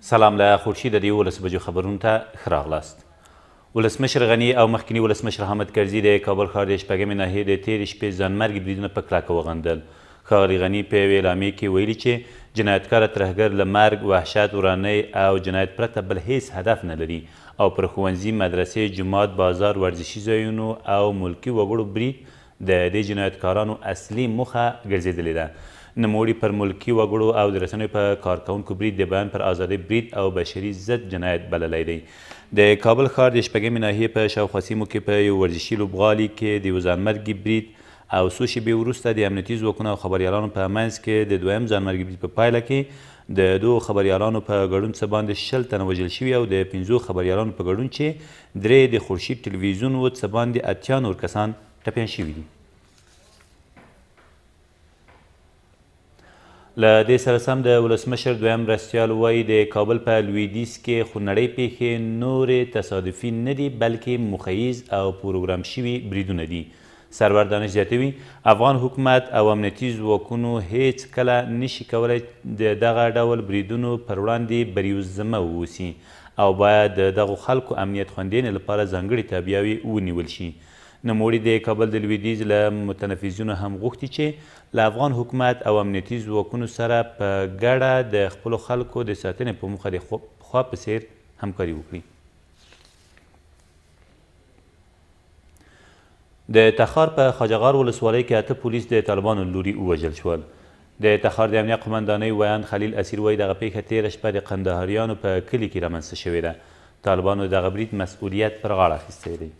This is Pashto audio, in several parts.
سلام له خورشید د 11 بجو خبرونو ته ښه راغلاست. ولسمشر غني او مخکني ولسمشر حامد کرزي د کابل ښار د شپږمې ناحیې د تېرې شپې ځانمرګي بریدونه په کلکه وغندل. ښاغلي غني په یوې اعلامیې کې ویلي چې جنایتکاره ترهګر له مرګ، وحشت، ورانۍ او جنایت پرته بل هیڅ هدف نه لري او پر ښوونځي، مدرسې، جومات، بازار، ورزشي ځایونو او ملکي وګړو برید د دې جنایتکارانو اصلي موخه ګرځېدلې ده. نوموړي پر ملکي وګړو او د رسنیو په کارکوونکو برید د بیان پر ازادۍ برید او بشري ضد جنایت بللی دی. د کابل ښار د شپږمې ناحیې په شاوخوا سیمو کې په یو ورزشي لوبغالي کې د یو ځانمرګي برید او څو شېبې وروسته د امنیتي ځواکونو او خبریالانو په منځ کې د دویم ځانمرګي برید په پایله کې د دوو خبریالانو په ګډون څه باندې 60 تنه وژل شوي او د 15 خبریالانو په ګډون چې 3 د خورشید تلویزیون و څه باندې 80 نور کسان ټپیان شوي دي. له دې سره سم د ولسمشر دویم مرستیال وایي د کابل په لویدیځ کې خونړۍ پیښې نورې تصادفي نه دي بلکې مخیز او پروګرام شوي بریدونه دي. سرور دانش زیاتوي افغان حکومت او امنیتي ځواکونو هیڅ کله نشي کولی د دغه ډول بریدونو پر وړاندې بریوزمه واوسي او باید د دغو خلکو امنیت خوندیدنې لپاره ځانګړې تابعیاوې ونیول شي. نوموړي د کابل د لویدیځ له متنفذینو هم غوښتي چې له افغان حکومت او امنیتي ځواکونو سره په ګډه د خپلو خلکو د ساتنې په موخه د پخوا په څیر همکاري وکړي. د تخار په خواجهغار ولسوالۍ کې 8 پولیس د طالبانو لوري ووژل شول. د تخار د امنیه قمندانۍ ویاند خلیل اسیر وایي دغه پیښه تېره شپه د قندهاریانو په کلي کې رامنځته شوې ده. طالبانو دغه برید مسؤلیت پر غاړه اخیستی دی.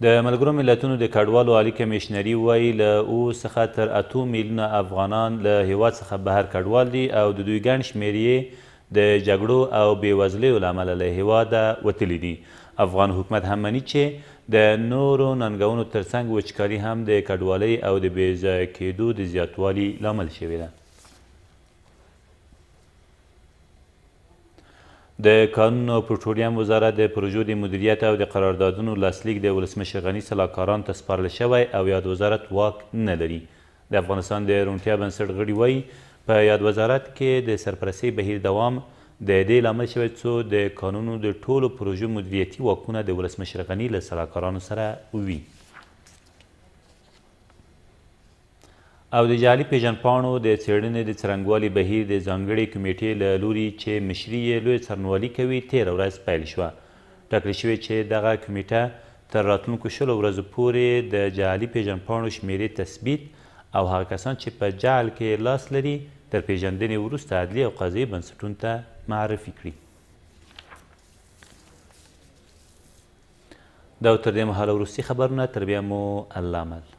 د ملګرو ملتونو د کډوالو عالي کمیشنري وایي له اوس څخه تر 8 میلیونه افغانان له هیواد څخه بهر کډوال دي او د دوی ګڼ شمېر یې د جګړو او بېوزلیو له امله له هیواده وتلي دي. افغان حکومت هم مني چې د نورو ننګونو ترڅنګ وچکالي هم د کډوالۍ او د بېځایه کېدو د زیاتوالي لامل شوې ده. د قانون او پټرولیم وزارت د پروژو د مدیریت او د قراردادونو لاسلیک د ولسمشر غني سلاکارانو ته سپارل شوی او یاد وزارت واک نه لري. د افغانستان د روڼتیا بنسټ غړي وایي په یاد وزارت کې د سرپرستۍ بهیر دوام د دې لامل شوی څو د قانونو د ټولو پروژو مدیریتي واکونه د ولسمشر غني له سلاکارانو سره وي. او د جعلي پیژندپاڼو د څېړنې د څرنګوالي بهیر د ځانګړې کمیټې له لوري چې مشري یې لویه څارنوالي کوي تېره ورځ پیل شوه. ټاکل شوې چې دغه کمیټه تر راتلونکو 20 ورځو پورې د جعلي پیژندپاڼو شمېرې تثبیت او هغه کسان چې په جعل کې لاس لري تر پیژندنې وروسته عدلي او قضایي بنسټونو ته معرفي کړي. دا تر دې مهاله وروستي خبرونه، تر بیا مو الله مل.